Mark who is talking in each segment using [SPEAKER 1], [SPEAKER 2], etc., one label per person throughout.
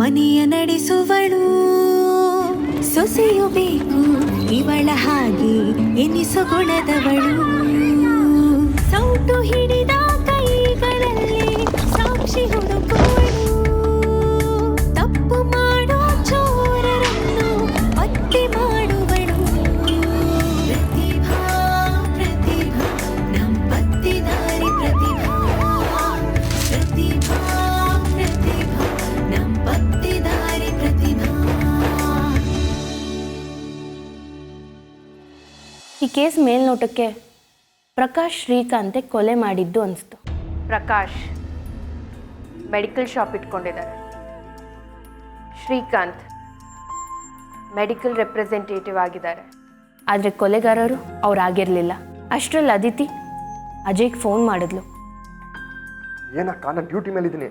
[SPEAKER 1] ಮನೆಯ ನಡೆಸುವಳು ಸೊಸೆಯು ಬೇಕು ಇವಳ ಹಾಗೆ ಎನಿಸುಗೊಳದವಳು ಸೌಟು ಹಿಡಿದ ಕೈಗಳಲ್ಲಿ ಸಾಕ್ಷಿ ಹುಡುಕುವಳು ತಪ್ಪು ಮಾಡೋ ಚೋರರನ್ನು ಪತ್ತೆ ಮಾಡುವಳು ಪ್ರತಿಭಾ ಪ್ರತಿಭಾ ನಮ್ ಪತ್ತಿದಾರಿ ಪ್ರತಿಭಾ ಪ್ರತಿಭಾ ಪ್ರತಿಭಾ ನಮ್ ಪತ್ತಿದಾರಿ ಪ್ರತಿಭಾ.
[SPEAKER 2] ಈ ಕೇಸ್ ಮೇಲ್ನೋಟಕ್ಕೆ ಪ್ರಕಾಶ್ ಶ್ರೀಕಾಂತೆ ಕೊಲೆ ಮಾಡಿದ್ದು ಅನಿಸ್ತು. ಪ್ರಕಾಶ್ ಮೆಡಿಕಲ್ ಶಾಪ್ ಇಟ್ಕೊಂಡಿದ್ದಾರೆ, ಶ್ರೀಕಾಂತ್ ಮೆಡಿಕಲ್ ರೆಪ್ರೆಸೆಂಟೇಟಿವ್ ಆಗಿದ್ದಾರೆ. ಆದರೆ ಕೊಲೆಗಾರರು ಅವರಾಗಿರಲಿಲ್ಲ. ಅಷ್ಟರಲ್ಲಿ ಅದಿತಿ ಅಜಯ್ಗೆ ಫೋನ್ ಮಾಡಿದ್ಲು.
[SPEAKER 3] ಏನಕ್ಕ, ನಾನು ಡ್ಯೂಟಿ ಮೇಲೆ ಇದ್ದೀನಿ.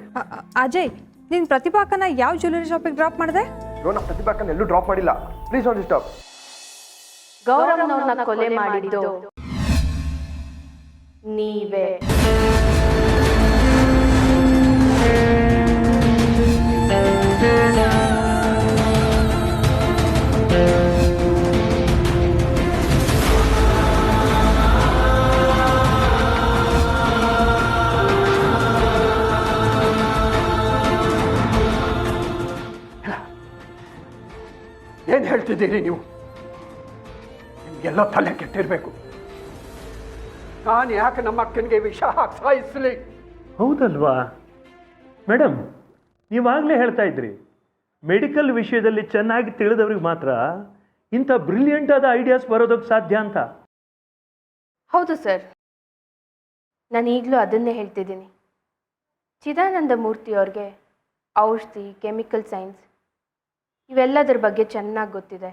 [SPEAKER 4] ಅಜಯ್, ನೀನು ಪ್ರತಿಭಾಕನ ಯಾವ ಜ್ಯುವೆಲರಿ ಶಾಪಿಗೆ ಡ್ರಾಪ್ ಮಾಡಿದೆ?
[SPEAKER 3] ನಾನು ಪ್ರತಿಭಾಕನ ಎಲ್ಲೂ ಡ್ರಾಪ್ ಮಾಡಿಲ್ಲ. Please don't disturb.
[SPEAKER 2] ಗೌರವ್ನವ್ರನ್ನ ಕೊಲೆ ಮಾಡಿದ್ದು ನೀವೇ.
[SPEAKER 5] ಏನು ಹೇಳ್ತಿದ್ದೀರಿ ನೀವು? ನಿಮಗೆಲ್ಲ ತಲೆ ಕೆಟ್ಟಿರಬೇಕು. ನಾನು ಯಾಕೆ ನಮ್ಮ ಅಕ್ಕನಿಗೆ ವಿಷ ಹಾಕಿ ಸಾಯಿಸಲಿ?
[SPEAKER 6] ಹೌದಲ್ವಾ ಮೇಡಮ್, ನೀವಾಗಲೇ ಹೇಳ್ತಾ ಇದ್ರಿ ಮೆಡಿಕಲ್ ವಿಷಯದಲ್ಲಿ ಚೆನ್ನಾಗಿ ತಿಳಿದವ್ರಿಗೆ ಮಾತ್ರ ಇಂಥ ಬ್ರಿಲಿಯಂಟ್ ಆದ ಐಡಿಯಾಸ್ ಬರೋದಕ್ಕೆ ಸಾಧ್ಯ ಅಂತ.
[SPEAKER 2] ಹೌದು ಸರ್, ನಾನು ಈಗಲೂ ಅದನ್ನೇ ಹೇಳ್ತಿದ್ದೀನಿ. ಚಿದಾನಂದ ಮೂರ್ತಿಯವ್ರಿಗೆ ಔಷಧಿ, ಕೆಮಿಕಲ್ ಸೈನ್ಸ್ ಇವೆಲ್ಲದರ ಬಗ್ಗೆ ಚೆನ್ನಾಗಿ ಗೊತ್ತಿದೆ.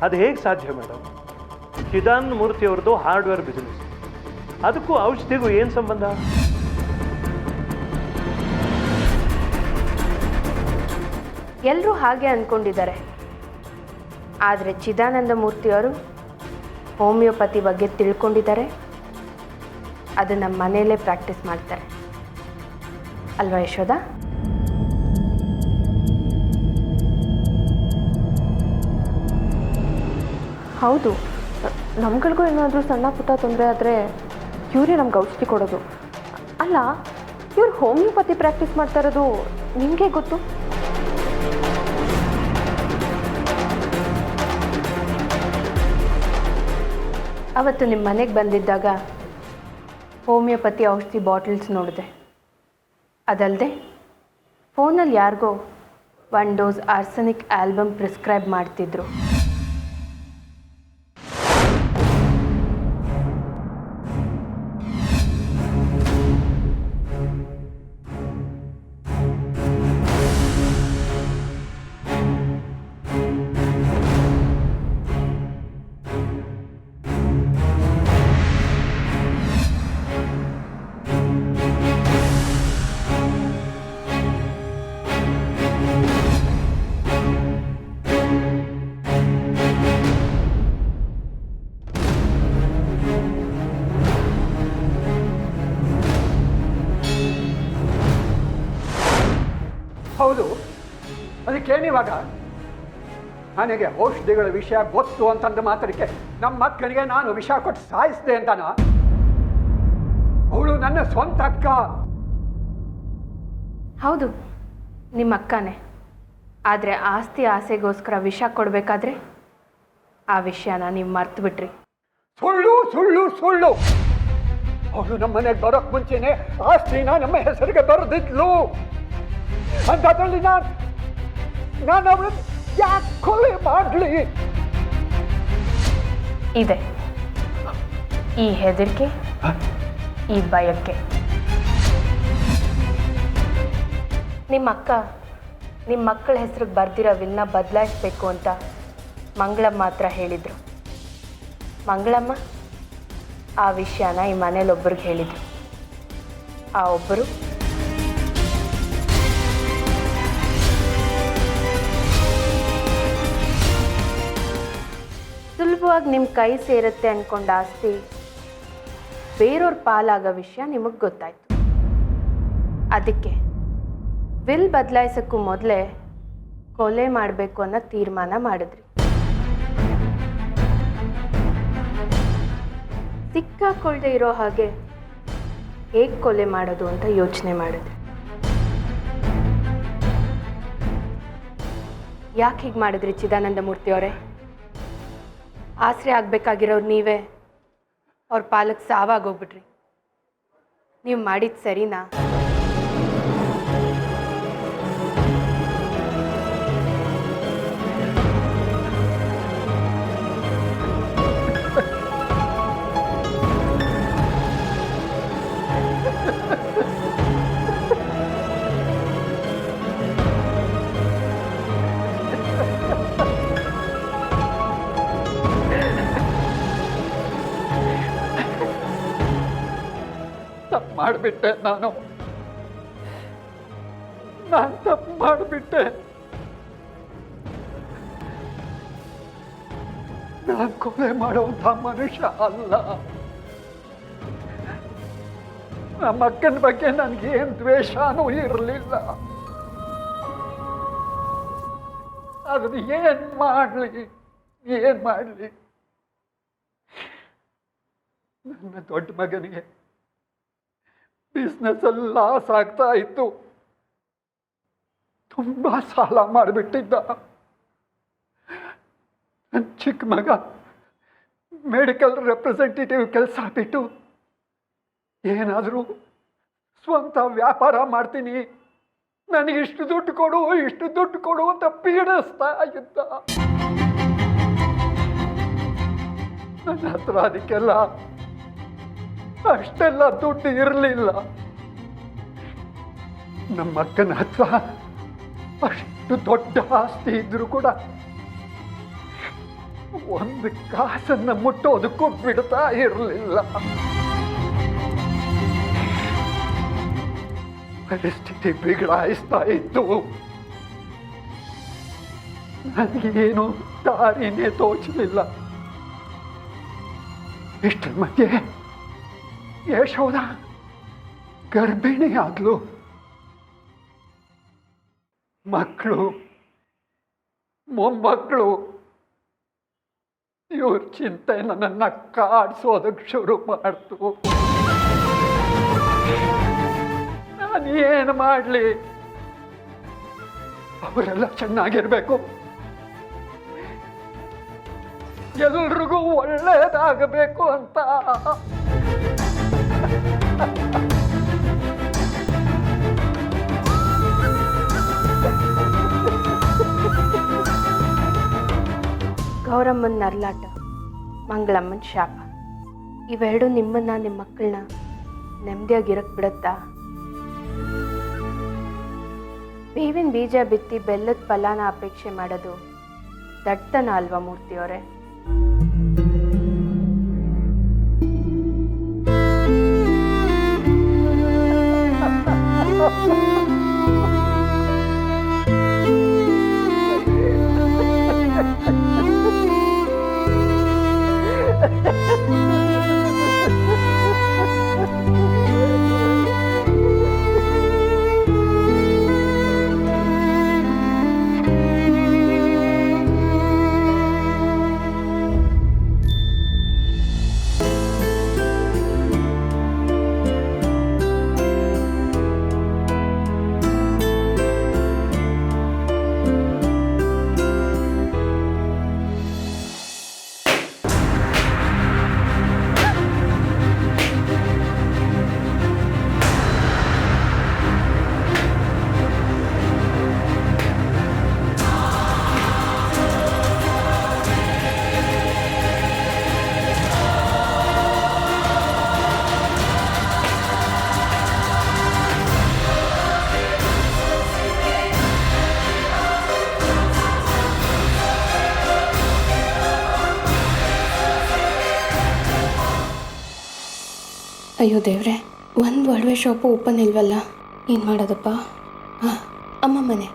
[SPEAKER 6] ಅದು ಹೇಗೆ ಸಾಧ್ಯ ಮೇಡಮ್? ಚಿದಾನಂದ ಮೂರ್ತಿ ಅವ್ರದ್ದು ಹಾರ್ಡ್ವೇರ್ ಬಿಸ್ನೆಸ್, ಅದಕ್ಕೂ ಔಷಧಿಗೂ ಏನು ಸಂಬಂಧ?
[SPEAKER 2] ಎಲ್ಲರೂ ಹಾಗೆ ಅಂದ್ಕೊಂಡಿದ್ದಾರೆ. ಆದರೆ ಚಿದಾನಂದ ಮೂರ್ತಿಯವರು ಹೋಮಿಯೋಪತಿ ಬಗ್ಗೆ ತಿಳ್ಕೊಂಡಿದ್ದಾರೆ. ಅದು ನಮ್ಮ ಮನೆಯಲ್ಲೇ ಪ್ರಾಕ್ಟೀಸ್ ಮಾಡ್ತಾರೆ ಅಲ್ವಾ ಯಶೋಧ?
[SPEAKER 7] ಹೌದು, ನಮ್ಗಳಿಗೂ ಏನಾದರೂ ಸಣ್ಣ ಪುಟ್ಟ ತೊಂದರೆ ಆದರೆ ಇವರೇ ನಮ್ಗೆ ಔಷಧಿ ಕೊಡೋದು. ಅಲ್ಲ, ಇವ್ರು ಹೋಮಿಯೋಪತಿ ಪ್ರಾಕ್ಟೀಸ್ ಮಾಡ್ತಾ ಇರೋದು ನಿಮಗೆ ಗೊತ್ತು?
[SPEAKER 2] ಅವತ್ತು ನಿಮ್ಮ ಮನೆಗೆ ಬಂದಿದ್ದಾಗ ಹೋಮಿಯೋಪತಿ ಔಷಧಿ ಬಾಟಲ್ಸ್ ನೋಡಿದೆ. ಅದಲ್ಲದೆ ಫೋನಲ್ಲಿ ಯಾರಿಗೋ 1 ಡೋಸ್ ಆರ್ಸೆನಿಕ್ ಆಲ್ಬಮ್ ಪ್ರಿಸ್ಕ್ರೈಬ್ ಮಾಡ್ತಿದ್ರು.
[SPEAKER 5] ಹೌದು, ಅದಕ್ಕೇನಿವಾಗ? ನನಗೆ ಔಷಧಿಗಳ ವಿಷಯ ಗೊತ್ತು ಅಂತಂದ ಮಾತ್ರಕ್ಕೆ ನಮ್ಮ ಅಕ್ಕನಿಗೆ ನಾನು ವಿಷ ಕೊಟ್ಟು ಸಾಯಿಸಿದೆ ಅಂತಾನ? ಅವಳು ನನ್ನ ಸ್ವಂತ ಅಕ್ಕ.
[SPEAKER 2] ಹೌದು, ನಿಮ್ಮ ಅಕ್ಕನೇ. ಆದರೆ ಆಸ್ತಿ ಆಸೆಗೋಸ್ಕರ ವಿಷ ಕೊಡಬೇಕಾದ್ರೆ ಆ ವಿಷಯನ ನೀವು ಮರ್ತು ಬಿಟ್ರಿ.
[SPEAKER 5] ಸುಳ್ಳು ಸುಳ್ಳು ಸುಳ್ಳು. ಅವಳು ನಮ್ಮ ಮನೆಗೆ ಬರೋಕ್ ಮುಂಚೆನೆ ಆಸ್ತಿನ ನಮ್ಮ ಹೆಸರಿಗೆ ಬರೆದಿದ್ಲು. ಅಂಥದ್ರಲ್ಲಿ ನಾನು ಅವಳು ಯಾಕೆ ಕೊಲೆ ಮಾಡಲಿ?
[SPEAKER 2] ಇದೆ ಈ ಹೆದರಿಕೆ, ಈ ಭಯಕ್ಕೆ. ನಿಮ್ಮ ಅಕ್ಕ ನಿಮ್ಮ ಮಕ್ಕಳ ಹೆಸರಿಗೆ ಬರ್ದಿರೋ ವಿಲ್ನ ಬದಲಾಯಿಸಬೇಕು ಅಂತ ಮಂಗಳಮ್ಮ ಮಾತ್ರ ಹೇಳಿದರು. ಮಂಗಳಮ್ಮ ಆ ವಿಷಯನ ಈ ಮನೇಲಿ ಒಬ್ಬರಿಗೆ ಹೇಳಿದರು. ಆ ಒಬ್ಬರು ಸುಲಭವಾಗಿ ನಿಮ್ಮ ಕೈ ಸೇರುತ್ತೆ ಅಂದ್ಕೊಂಡ ಆಸ್ತಿ ಬೇರೆಯವ್ರ ಪಾಲಾಗೋ ವಿಷಯ ನಿಮಗೆ ಗೊತ್ತಾಯ್ತು. ಅದಕ್ಕೆ ವಿಲ್ ಬದಲಾಯಿಸೋಕ್ಕೂ ಮೊದಲೇ ಕೊಲೆ ಮಾಡಬೇಕು ಅನ್ನೋ ತೀರ್ಮಾನ ಮಾಡಿದ್ರಿ. ಸಿಕ್ಕಾಕೊಳ್ದೆ ಇರೋ ಹಾಗೆ ಹೇಗೆ ಕೊಲೆ ಮಾಡೋದು ಅಂತ ಯೋಚನೆ ಮಾಡಿದ್ರಿ. ಯಾಕೆ ಹೀಗೆ ಮಾಡಿದ್ರಿ ಚಿದಾನಂದ ಮೂರ್ತಿ ಅವರೇ? ಆಸರೆ ಆಗಬೇಕಾಗಿರೋರು ನೀವೇ ಅವ್ರ ಪಾಲಕ್ಕೆ ಸಾವಾಗೋಗ್ಬಿಟ್ರಿ. ನೀವು ಮಾಡಿದ್ದು ಸರಿನಾ?
[SPEAKER 5] ತಪ್ಪು ಮಾಡಿಬಿಟ್ಟೆ ನಾನು ತಪ್ಪು ಮಾಡಿಬಿಟ್ಟೆ. ನಾನು ಕೊಲೆ ಮಾಡುವಂಥ ಮನುಷ್ಯ ಅಲ್ಲ. ನಮ್ಮ ಅಕ್ಕನ ಬಗ್ಗೆ ನನಗೇನು ದ್ವೇಷನೂ ಇರಲಿಲ್ಲ. ಅದನ್ನು ಏನು ಮಾಡಲಿ ನನ್ನ ದೊಡ್ಡ ಮಗನಿಗೆ ಬಿಸ್ನೆಸ್ಸಲ್ಲಿ ಲಾಸ್ ಆಗ್ತಾ ಇತ್ತು. ತುಂಬ ಸಾಲ ಮಾಡಿಬಿಟ್ಟಿದ್ದ. ನನ್ನ ಚಿಕ್ಕ ಮಗ ಮೆಡಿಕಲ್ ರೆಪ್ರೆಸೆಂಟೇಟಿವ್ ಕೆಲಸ ಬಿಟ್ಟು ಏನಾದರೂ ಸ್ವಂತ ವ್ಯಾಪಾರ ಮಾಡ್ತೀನಿ, ನನಗೆ ಇಷ್ಟು ದುಡ್ಡು ಕೊಡು ಅಂತ ಪೀಡಿಸ್ತಾ ಇದ್ದ. ನನ್ನ ಹತ್ರ ಅದಕ್ಕೆಲ್ಲ ಅಷ್ಟೆಲ್ಲ ದುಡ್ಡು ಇರಲಿಲ್ಲ. ನಮ್ಮ ಅಕ್ಕನ ಹತ್ರ ಅಷ್ಟು ದೊಡ್ಡ ಆಸ್ತಿ ಇದ್ರೂ ಕೂಡ ಒಂದು ಕಾಸನ್ನು ಮುಟ್ಟೋದಕ್ಕೂ ಬಿಡ್ತಾ ಇರಲಿಲ್ಲ. ಪರಿಸ್ಥಿತಿ ಬಿಗಡಾಯಿಸ್ತಾ ಇತ್ತು. ನನಗೇನು ದಾರಿನೇ ತೋಚಲಿಲ್ಲ. ಇಷ್ಟರ ಮಧ್ಯೆ ಯಶೋಧ ಗರ್ಭಿಣಿ ಆದ್ಲು. ಮಕ್ಕಳು ಮೊಮ್ಮಕ್ಕಳು ಇವ್ರ ಚಿಂತೆ ನನ್ನನ್ನು ಕಾಡ್ಸೋದಕ್ಕೆ ಶುರು ಮಾಡ್ತು. ನಾನು ಏನು ಮಾಡಲಿ? ಅವರೆಲ್ಲ ಚೆನ್ನಾಗಿರ್ಬೇಕು, ಎಲ್ರಿಗೂ ಒಳ್ಳೇದಾಗಬೇಕು ಅಂತ.
[SPEAKER 2] ಗೌರಮ್ಮನ ನರ್ಲಾಟ, ಮಂಗಳಮ್ಮನ ಶಾಪ, ಇವೆರಡು ನಿಮ್ಮನ್ನ ನಿಮ್ಮ ಮಕ್ಕಳನ್ನ ನೆಮ್ಮದಿಯಾಗಿರಕ್ಕೆ ಬಿಡುತ್ತಾ? ಬೇವಿನ ಬೀಜ ಬಿತ್ತಿ ಬೆಲ್ಲದ ಫಲಾನ ಅಪೇಕ್ಷೆ ಮಾಡೋದು ದಟ್ಟತನ ಅಲ್ವಾ ಮೂರ್ತಿಯವರೇ? ಅಯ್ಯೋ ದೇವ್ರೆ, ಒಂದು ಒಡವೆ ಶಾಪು ಓಪನ್ ಇಲ್ವಲ್ಲ, ಏನು ಮಾಡೋದಪ್ಪ? ಹಾಂ, ಅಮ್ಮ ಮನೆ.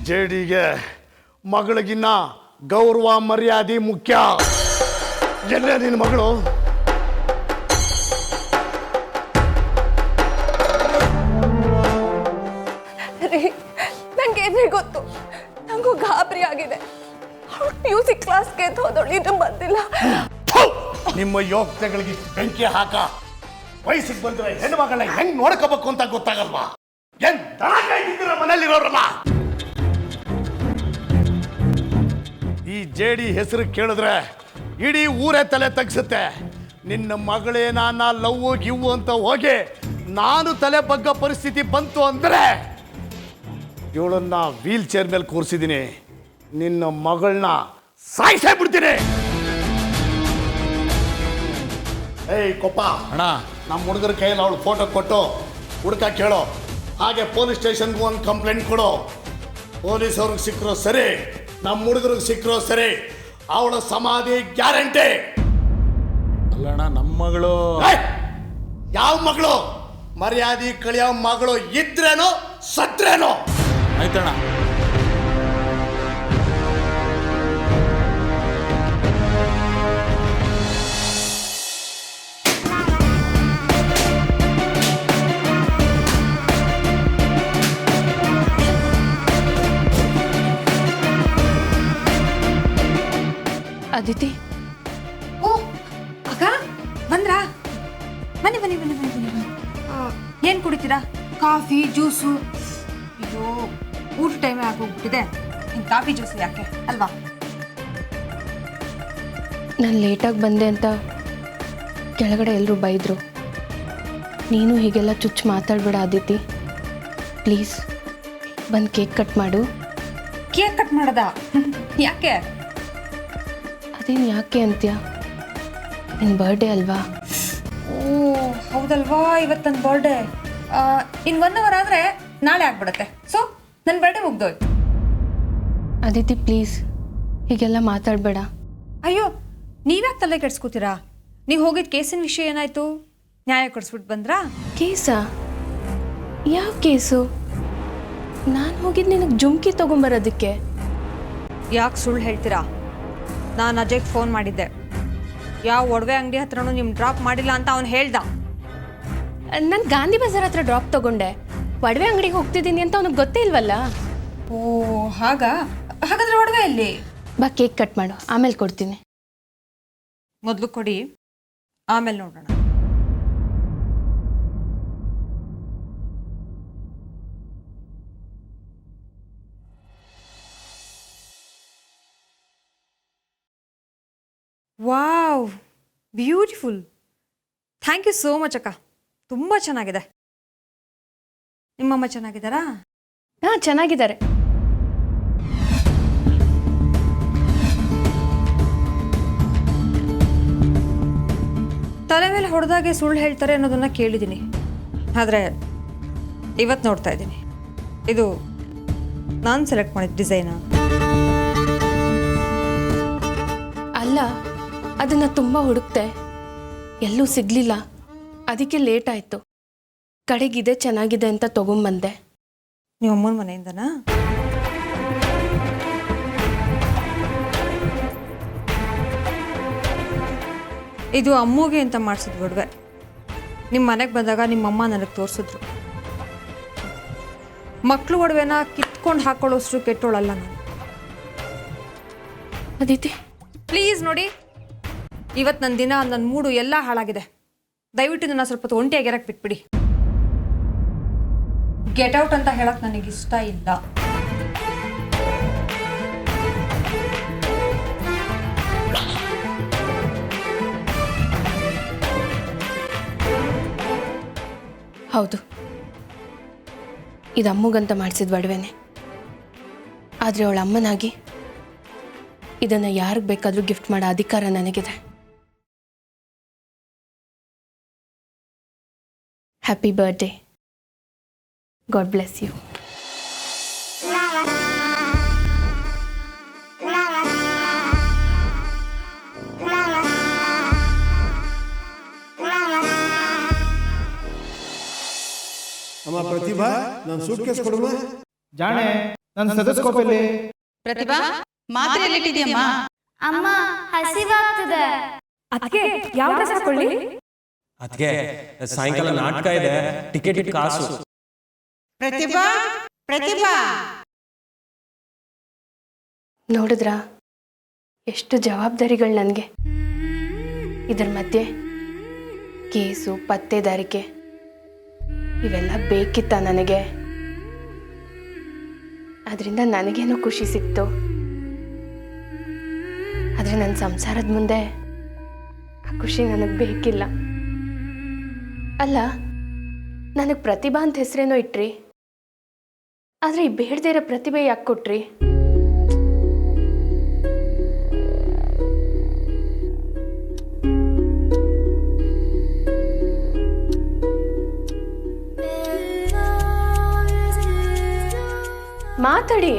[SPEAKER 8] ಜೇಡಿಗೆ ಮಗಳಿಗಿನ್ನ ಗೌರವ ಮರ್ಯಾದೆ ಮುಖ್ಯ. ಎಲ್ಲೇ ನಿನ್ನ ಮಗಳು?
[SPEAKER 7] ನಂಗೇನೇ ಗೊತ್ತು, ನಂಗೂ ಗಾಬರಿ ಆಗಿದೆ. ಮ್ಯೂಸಿಕ್ ಕ್ಲಾಸ್ಗೆ ಹೋದವಳು ಇನ್ನೂ ಬಂದಿಲ್ಲ.
[SPEAKER 8] ನಿಮ್ಮ ಯೋಗ್ಯತೆಗಳಿಗೆ ಬೆಂಕಿ ಹಾಕ. ವಯಸ್ಸಿಗೆ ಬಂದ್ರೆ ಹೆಣ್ಣು ಮಗಳನ್ನ ಹೆಂಗ್ ನೋಡ್ಕೋಬೇಕು ಅಂತ ಗೊತ್ತಾಗಲ್ವಾ? ಏನ್ ದನ ಕಾಯ್ತಿದ್ದೀರ ಮನೇಲಿರೋರಲ್ಲ? ಈ ಜೇಡಿ ಹೆಸರು ಕೇಳಿದ್ರೆ ಇಡೀ ಊರೇ ತಲೆ ತಗ್ಸುತ್ತೆ. ನಿನ್ನ ಮಗಳೇನ ಲವ್ ಗಿವ್ ಅಂತ ಹೋಗಿ ನಾನು ತಲೆ ಬಗ್ಗ ಪರಿಸ್ಥಿತಿ ಬಂತು ಅಂದ್ರೆ ಇವಳನ್ನ ವೀಲ್ ಚೇರ್ ಮೇಲೆ ಕೂರಿಸಿದ್ದೀನಿ. ನಿನ್ನ ಮಗಳನ್ನ ಸಾಯಿಸೇ ಬಿಡ್ತೀನಿ. ಏಯ್ ಕೊಪ್ಪ ಅಣ್ಣ, ನಮ್ಮ ಹುಡುಗರ ಕೈಯಲ್ಲಿ ಅವಳು ಫೋಟೋ ಕೊಟ್ಟು ಹುಡುಕ ಕೇಳೋ. ಹಾಗೆ ಪೊಲೀಸ್ ಸ್ಟೇಷನ್ಗೂ ಒಂದು ಕಂಪ್ಲೇಂಟ್ ಕೊಡು. ಪೊಲೀಸವ್ರಿಗೆ ಸಿಕ್ಕರೋ ಸರಿ, ನಮ್ಮ ಹುಡುಗರಿಗೆ ಸಿಕ್ಕರೋ ಸರಿ, ಅವಳ ಸಮಾಧಿ ಗ್ಯಾರಂಟಿ.
[SPEAKER 9] ಅಲ್ಲಣ್ಣ, ನಮ್ಮ ಮಗಳು.
[SPEAKER 8] ಯಾವ ಮಗಳು? ಮರ್ಯಾದೆ ಕಳಿಯೋ ಮಗಳು ಇದ್ರೇನೋ ಸತ್ರೇನೋ.
[SPEAKER 9] ಆಯ್ತಣ್ಣ.
[SPEAKER 2] ಅದಿತಿ,
[SPEAKER 4] ಓ ಅಕ್ಕ ಬಂದ್ರಾ? ಬನ್ನಿ ಬನ್ನಿ ಬನ್ನಿ ಬನ್ನಿ ಬನ್ನಿ. ಏನು ಕುಡಿತೀರಾ? Coffee juice? ಅಯ್ಯೋ, ಊಟ ಟೈಮೇ ಆಗೋಗ್ಬಿಟ್ಟಿದೆ. ಇನ್ನು ಕಾಫಿ ಜ್ಯೂಸ್ ಯಾಕೆ ಅಲ್ವಾ?
[SPEAKER 2] ನಾನು ಲೇಟಾಗಿ ಬಂದೆ ಅಂತ ಕೆಳಗಡೆ ಎಲ್ಲರೂ ಬೈದರು. ನೀನು ಹೀಗೆಲ್ಲ ಚುಚ್ಚು ಮಾತಾಡಬೇಡ ಅದಿತಿ, ಪ್ಲೀಸ್ ಬಂದು ಕೇಕ್ ಕಟ್ ಮಾಡು.
[SPEAKER 4] ಕೇಕ್ ಕಟ್ ಮಾಡೋದಾ? ಯಾಕೆ?
[SPEAKER 2] ಅದೇನು ಯಾಕೆ ಅಂತ್ಯ? ನಿನ್ನ ಬರ್ಡೇ ಅಲ್ವಾ?
[SPEAKER 4] ಓ ಹೌದಲ್ವಾ, ಇವತ್ತು ನನ್ನ ಬರ್ಡೇ. ಇನ್ನು 1 ಅವರ್ ಆದರೆ ನಾಳೆ ಆಗ್ಬಿಡುತ್ತೆ. ಸೊ ನನ್ನ ಬರ್ಡೇ ಮುಗ್ದೋಯ್ತು.
[SPEAKER 2] ಅದಿತಿ ಪ್ಲೀಸ್ ಹೀಗೆಲ್ಲ ಮಾತಾಡಬೇಡ.
[SPEAKER 4] ಅಯ್ಯೋ, ನೀವ್ಯಾಕೆ ತಲೆ ಕೆಡ್ಸ್ಕೊತೀರಾ? ನೀವು ಹೋಗಿದ್ದ ಕೇಸಿನ ವಿಷಯ ಏನಾಯ್ತು? ನ್ಯಾಯ ಕೊಡಿಸ್ಬಿಟ್ಟು ಬಂದ್ರಾ?
[SPEAKER 2] ಕೇಸಾ? ಯಾವ ಕೇಸು? ನಾನು ಹೋಗಿದ್ದು ನಿನಗೆ ಜುಮ್ಕಿ ತೊಗೊಂಬರೋದಕ್ಕೆ.
[SPEAKER 4] ಯಾಕೆ ಸುಳ್ಳು ಹೇಳ್ತೀರಾ? ನಾನು ಅಜಯ್ಗೆ ಫೋನ್ ಮಾಡಿದ್ದೆ. ಯಾವ ಒಡವೆ ಅಂಗಡಿ ಹತ್ರನೂ ನಿಮ್ಮ ಡ್ರಾಪ್ ಮಾಡಿಲ್ಲ ಅಂತ ಅವ್ನು ಹೇಳ್ದ.
[SPEAKER 2] ನಾನು ಗಾಂಧಿ ಬಜಾರ್ ಹತ್ರ ಡ್ರಾಪ್ ತೊಗೊಂಡೆ. ಒಡವೆ ಅಂಗಡಿಗೆ ಹೋಗ್ತಿದ್ದೀನಿ ಅಂತ ಅವ್ನಿಗೆ ಗೊತ್ತೇ ಇಲ್ವಲ್ಲ.
[SPEAKER 4] ಓ ಹಾಗಾದ್ರೆ ಒಡವೆ ಎಲ್ಲಿ?
[SPEAKER 2] ಬಾ ಕೇಕ್ ಕಟ್ ಮಾಡು, ಆಮೇಲೆ ಕೊಡ್ತೀನಿ.
[SPEAKER 4] ಮೊದಲು ಕೊಡಿ, ಆಮೇಲೆ ನೋಡೋಣ. Wow, beautiful. Thank you so much ಅಕ್ಕ, ತುಂಬ ಚೆನ್ನಾಗಿದೆ. ನಿಮ್ಮಮ್ಮ ಚೆನ್ನಾಗಿದ್ದಾರಾ?
[SPEAKER 2] ಹಾಂ, ಚೆನ್ನಾಗಿದ್ದಾರೆ.
[SPEAKER 4] ತಲೆ ಮೇಲೆ ಹೊಡೆದಾಗೆ ಸುಳ್ಳು ಹೇಳ್ತಾರೆ ಅನ್ನೋದನ್ನ ಕೇಳಿದ್ದೀನಿ. ಆದರೆ ಇವತ್ತು ನೋಡ್ತಾ ಇದ್ದೀನಿ, ಇದು ನಾನು ಸೆಲೆಕ್ಟ್ ಮಾಡಿದ ಡಿಸೈನಾ?
[SPEAKER 2] ಅಲ್ಲ, ಅದನ್ನು ತುಂಬ ಹುಡುಕ್ತೆ, ಎಲ್ಲೂ ಸಿಗಲಿಲ್ಲ. ಅದಕ್ಕೆ ಲೇಟ್ ಆಯಿತು. ಕಡೆಗಿದೆ ಚೆನ್ನಾಗಿದೆ ಅಂತ ತೊಗೊಂಬಂದೆ.
[SPEAKER 4] ನಿಮ್ಮ ಅಮ್ಮನ ಮನೆಯಿಂದನಾ? ಇದು ಅಮ್ಮಗೆ ಅಂತ ಮಾಡಿಸಿದ ಒಡವೆ. ನಿಮ್ಮ ಮನೆಗೆ ಬಂದಾಗ ನಿಮ್ಮಮ್ಮ ನನಗೆ ತೋರಿಸಿದ್ರು. ಮಕ್ಕಳು ಒಡವೆನ ಕಿತ್ಕೊಂಡು ಹಾಕೊಳ್ಳೋಷ್ಟು ಕೆಟ್ಟೋಳಲ್ಲ ನಾನು.
[SPEAKER 2] ಅದಿತಿ
[SPEAKER 4] ಪ್ಲೀಸ್ ನೋಡಿ, ಇವತ್ತು ನನ್ನ ದಿನ, ನನ್ನ ಮೂಡು ಎಲ್ಲ ಹಾಳಾಗಿದೆ. ದಯವಿಟ್ಟು ನನ್ನ ಸ್ವಲ್ಪ ಹೊತ್ತು ಒಂಟಿಯಾಗಿರಕ್ಕೆ ಬಿಟ್ಬಿಡಿ. ಗೆಟ್ ಔಟ್ ಅಂತ ಹೇಳಕ್ಕೆ ನನಗಿಷ್ಟ ಇಲ್ಲ.
[SPEAKER 2] ಹೌದು, ಇದು ಅಮ್ಮಗಂತ ಮಾಡಿಸಿದ ಒಡವೆನೆ. ಆದರೆ ಅವಳ ಅಮ್ಮನಾಗಿ ಇದನ್ನು ಯಾರಿಗೆ ಬೇಕಾದರೂ ಗಿಫ್ಟ್ ಮಾಡೋ ಅಧಿಕಾರ ನನಗಿದೆ. Happy birthday. God bless you.
[SPEAKER 10] ಅಮ್ಮ ಪ್ರತಿಭಾ, ನಾನು ಸೂಟ್ ಕೇಸ್ ಕೊಡುವ.
[SPEAKER 9] ಜಾಣೆ,
[SPEAKER 10] ನನ್ನ ಸೆಟಸ್ಕೋಪ್ ಎಲ್ಲಿ?
[SPEAKER 11] ಪ್ರತಿಭಾ ಮಾತ್ರೆ ಎಲ್ಲಿಟ್ಟಿದ್ಯಮ್ಮ?
[SPEAKER 1] ಅಮ್ಮ ಹಸಿವಾಗ್ತದೆ.
[SPEAKER 4] ಅದಕ್ಕೆ ಯಾವ ಡ್ರೆಸ್ ಹಾಕೊಳ್ಳಿ?
[SPEAKER 10] ಅದಕ್ಕೆ ಸಾಯಂಕಾಲ ನಾಟಕ ಇದೆ, ಟಿಕೆಟ್ ಕಾಸು.
[SPEAKER 11] ಪ್ರತಿಭಾ ಪ್ರತಿಭಾ
[SPEAKER 2] ನೋಡಿದ್ರಾ ಎಷ್ಟು ಜವಾಬ್ದಾರಿಗಳು ನನಗೆ. ಇದ್ರ ಮಧ್ಯೆ ಕೇಸು, ಪತ್ತೇದಾರಿಕೆ ಇವೆಲ್ಲ ಬೇಕಿತ್ತ ನನಗೆ? ಅದರಿಂದ ನನಗೇನೋ ಖುಷಿ ಸಿಕ್ತು. ಆದರೆ ನನ್ನ ಸಂಸಾರದ ಮುಂದೆ ಆ ಖುಷಿ ನನಗೆ ಬೇಕಿಲ್ಲ. ಅಲ್ಲ, ನನಗೆ ಪ್ರತಿಭಾ ಅಂತ ಹೆಸರೇನೋ ಇಟ್ರಿ, ಆದರೆ ಈ ಬೇಡದೇ ಇರೋ ಪ್ರತಿಭೆ ಯಾಕೆ ಕೊಟ್ರಿ? ಮಾತಾಡಿ.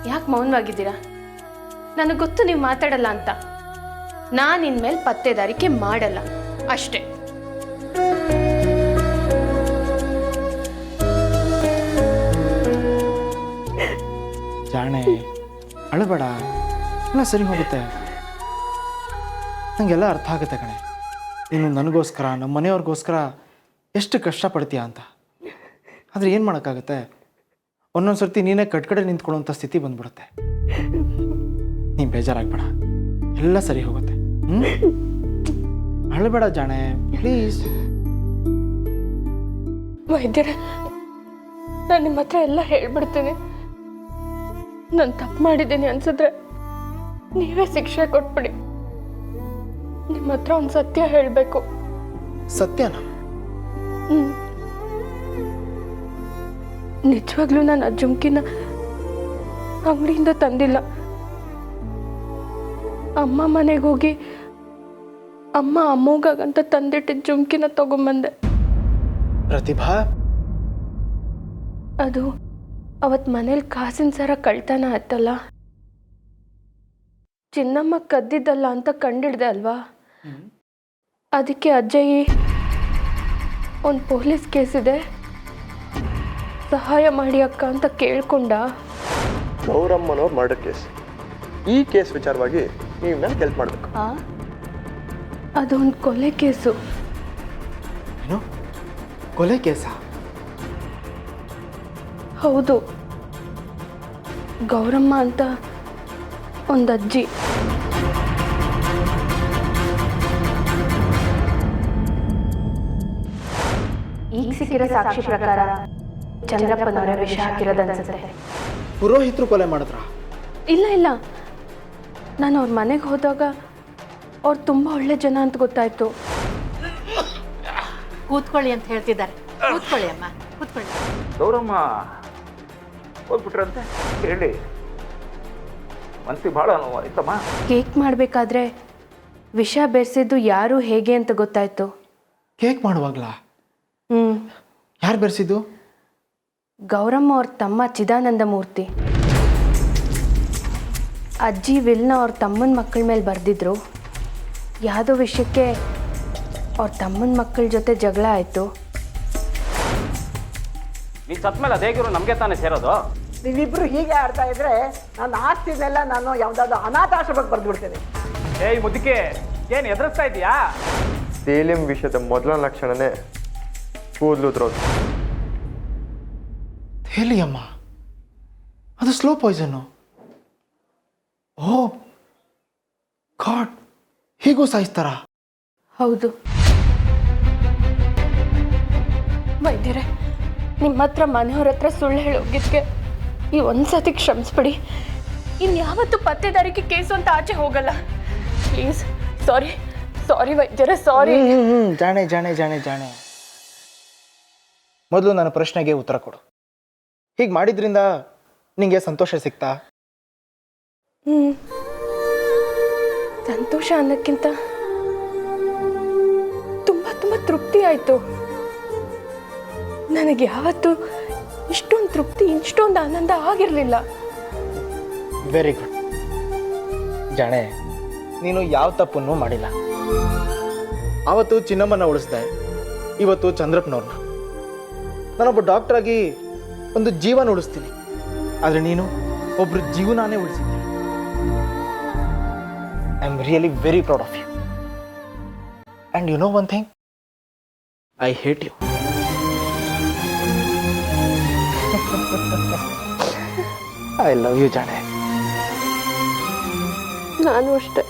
[SPEAKER 2] ಯಾಕೆ ಮೌನವಾಗಿದ್ದೀರಾ? ನನಗೆ ಗೊತ್ತು ನೀವು ಮಾತಾಡಲ್ಲ ಅಂತ. ನಾನು ಇನ್ಮೇಲೆ ಪತ್ತೇದಾರಿಕೆ ಮಾಡಲ್ಲ ಅಷ್ಟೇ.
[SPEAKER 10] ಜಾಣೆ, ಅಳಬೇಡ, ಎಲ್ಲ ಸರಿ ಹೋಗುತ್ತೆ. ನನಗೆಲ್ಲ ಅರ್ಥ ಆಗುತ್ತೆ ಕಣೆ. ನೀನು ನನಗೋಸ್ಕರ, ನಮ್ಮ ಮನೆಯವ್ರಿಗೋಸ್ಕರ ಎಷ್ಟು ಕಷ್ಟಪಡ್ತೀಯ ಅಂತ. ಆದರೆ ಏನು ಮಾಡೋಕ್ಕಾಗತ್ತೆ, ಒಂದೊಂದು ಸರ್ತಿ ನೀನೇ ಕಟ್ಕಡೆ ನಿಂತ್ಕೊಳ್ಳೋಂಥ ಸ್ಥಿತಿ ಬಂದ್ಬಿಡುತ್ತೆ. ನೀನು ಬೇಜಾರಾಗಬೇಡ, ಎಲ್ಲ ಸರಿ ಹೋಗುತ್ತೆ. ಅಳಬೇಡ ಜಾಣೆ, ಪ್ಲೀಸ್.
[SPEAKER 2] ವೈದ್ಯರೇ, ನಾನು ನಿಮ್ಮ ಹತ್ರ ಎಲ್ಲ ಹೇಳ್ಬಿಡ್ತೀನಿ. ನಾನು ತಪ್ಪು ಮಾಡಿದ್ದೀನಿ ಅನ್ಸಿದ್ರೆ ನೀವೇ ಶಿಕ್ಷೆ ಕೊಟ್ಬಿಡಿ. ನಿಮ್ಮ ಹತ್ರ ಒಂದು ಸತ್ಯ ಹೇಳಬೇಕು.
[SPEAKER 10] ಸತ್ಯನಾ?
[SPEAKER 2] ನಿಜವಾಗ್ಲೂ ನಾನು ಆ ಜುಮ್ಕಿನ ಅಂಗಡಿಯಿಂದ ತಂದಿಲ್ಲ. ಅಮ್ಮ ಮನೆಗೆ ಹೋಗಿ ಅಮ್ಮಗಾಗಂತ ತಂದಿಟ್ಟಿದ್ದ ಜುಮ್ಕಿನ ತಗೊಂಬಂದೆ.
[SPEAKER 10] ಪ್ರತಿಭಾ,
[SPEAKER 2] ಅದು ಅವತ್ತು ಮನೇಲಿ ಕಾಸಿನ ಸರ ಕಳ್ತನ ಆಯ್ತಲ್ಲ, ಚಿನ್ನಮ್ಮ ಕದ್ದಿದ್ದಲ್ಲ ಅಂತ ಕಂಡಿಡ್ದೆ ಅಲ್ವಾ. ಅದಕ್ಕೆ ಅಜ್ಜಯ್ಯ ಒಂದು ಪೊಲೀಸ್ ಕೇಸಿದೆ, ಸಹಾಯ ಮಾಡಿ ಅಕ್ಕ ಅಂತ ಕೇಳ್ಕೊಂಡ.
[SPEAKER 3] ಗೌರಮ್ಮನವ್ರ ಮರ್ಡರ್ ಕೇಸ್. ಈ ಕೇಸ್ ವಿಚಾರವಾಗಿ ನೀವು ನನಗೆ ಹೆಲ್ಪ್ ಮಾಡಬೇಕು.
[SPEAKER 2] ಅದೊಂದು ಕೊಲೆ ಕೇಸು.
[SPEAKER 10] ಏನು ಕೊಲೆ ಕೇಸಾ?
[SPEAKER 2] ಹೌದು. ಗೌರಮ್ಮ ಅಂತ ಒಂದು ಅಜ್ಜಿ. ಈಗ ಸಿಕ್ಕಿರೋ ಸಾಕ್ಷಿ ಪ್ರಕಾರ ಚಂದ್ರಪ್ಪನವರ ವಿಷ ಹಾಕಿರೋದನ್ಸುತ್ತೆ.
[SPEAKER 10] ಪುರೋಹಿತರು ಕೊಲೆ ಮಾಡಿದ್ರ?
[SPEAKER 2] ಇಲ್ಲ, ನಾನು ಅವ್ರ ಮನೆಗೆ ಹೋದಾಗ ಅವ್ರು ತುಂಬ ಒಳ್ಳೆ ಜನ ಅಂತ ಗೊತ್ತಾಯ್ತು.
[SPEAKER 11] ಕೂತ್ಕೊಳ್ಳಿ ಅಂತ ಹೇಳ್ತಿದ್ದಾರೆ. ಕೂತ್ಕೊಳ್ಳಿ ಅಮ್ಮ, ಕೂತ್ಕೊಳ್ಳಿ.
[SPEAKER 12] ಗೌರಮ್ಮ ಹೋಗ್ಬಿಟ್ರಂತೆ ಹೇಳಿ, ಮನಸ್ಸಿಗೆ ಭಾಳ ನೋವಾಯ್ತಮ್ಮ.
[SPEAKER 2] ಕೇಕ್ ಮಾಡಬೇಕಾದ್ರೆ ವಿಷ ಬೆರೆಸಿದ್ದು ಯಾರು ಹೇಗೆ ಅಂತ ಗೊತ್ತಾಯ್ತು.
[SPEAKER 10] ಕೇಕ್ ಮಾಡುವಾಗ್ಲಾ? ಯಾರು ಬೆರೆಸಿದ್ದು?
[SPEAKER 2] ಗೌರಮ್ಮ ಅವ್ರ ತಮ್ಮ ಚಿದಾನಂದ ಮೂರ್ತಿ. ಅಜ್ಜಿ ವಿಲ್ನ ಅವ್ರ ತಮ್ಮನ ಮಕ್ಕಳ ಮೇಲೆ ಬರೆದಿದ್ರು. ಯಾವುದೋ ವಿಷಯಕ್ಕೆ ಅವ್ರ ತಮ್ಮನ ಮಕ್ಕಳ ಜೊತೆ ಜಗಳ ಆಯಿತು.
[SPEAKER 12] ನೀನು ಸತ್ ಮೇಲೆ ಅದೇಗಿರೋ ನಮಗೆ ತಾನೇ ಸೇರೋದು.
[SPEAKER 13] ನೀವಿಬ್ರು ಹೀಗೆ ಆಡ್ತಾ ಇದ್ರೆ ನನ್ನ ಆಸ್ತಿನೆಲ್ಲ ನಾನು ಯಾವುದಾದ್ರು ಅನಾಥಾಶ್ರಮಕ್ಕೆ ಬರೆದ್ಬಿಡ್ತೇನೆ.
[SPEAKER 12] ಏಯ್ ಮುದುಕಿ, ಏನು ಎದುರಿಸ್ತಾ ಇದೆಯಾ?
[SPEAKER 3] ಸೇಲಿಂ ವಿಷಯದ ಮೊದಲ ಲಕ್ಷಣನೇ ಕೂದಲುದ್ರೋದು.
[SPEAKER 10] ಹೇಳಿ ಅಮ್ಮ, ಅದು ಸ್ಲೋ ಪಾಯ್ಸನ್ನು. ಓ ಗಾಡ್, ಹೀಗೂ ಸಾಯಿಸ್ತಾರಾ?
[SPEAKER 2] ಹೌದು ವೈದ್ಯರೇ, ನಿಮ್ಮ ಹತ್ರ ಮನೆಯವ್ರ ಹತ್ರ ಸುಳ್ಳು ಹೇಳಿ ಹೋಗಿದ್ದಕ್ಕೆ ಈ ಒಂದ್ಸತಿ ಕ್ಷಮಿಸ್ಬಿಡಿ. ಇನ್ಯಾವತ್ತೂ ಪತ್ತೇದಾರಿಕೆ ಕೇಸು ಅಂತ ಆಚೆ ಹೋಗಲ್ಲ. ಪ್ಲೀಸ್. ಸಾರಿ ವೈದ್ಯರೇ, ಸಾರಿ.
[SPEAKER 10] ಜಾಣೆ, ಮೊದಲು ನನ್ನ ಪ್ರಶ್ನೆಗೆ ಉತ್ತರ ಕೊಡು. ಹೀಗೆ ಮಾಡಿದ್ರಿಂದ ನಿಂಗೆ ಸಂತೋಷ ಸಿಗ್ತಾ?
[SPEAKER 2] ಸಂತೋಷ ಅನ್ನೋಕ್ಕಿಂತ ತುಂಬ ತೃಪ್ತಿ ಆಯಿತು. ನನಗೆ ಯಾವತ್ತೂ ಇಷ್ಟೊಂದು ತೃಪ್ತಿ, ಇಷ್ಟೊಂದು ಆನಂದ ಆಗಿರಲಿಲ್ಲ.
[SPEAKER 10] ವೆರಿ ಗುಡ್ ಜಾಣೆ, ನೀನು ಯಾವ ತಪ್ಪನ್ನು ಮಾಡಿಲ್ಲ. ಆವತ್ತು ಚಿನ್ನಮ್ಮನ ಉಳಿಸ್ದೆ, ಇವತ್ತು ಚಂದ್ರಪ್ಪನವ್ರನ್ನ. ನಾನೊಬ್ಬ ಡಾಕ್ಟ್ರಾಗಿ ಒಂದು ಜೀವನ ಉಳಿಸ್ತೀನಿ. ಆದರೆ ನೀನು ಒಬ್ರು ಜೀವನಾನೇ ಉಳಿಸಿದ್ದೆ. I am really very proud of you. And you know one thing, I hate you. I love you ಜಾಣೆ.
[SPEAKER 7] ನಾನು ಅಷ್ಟೇ.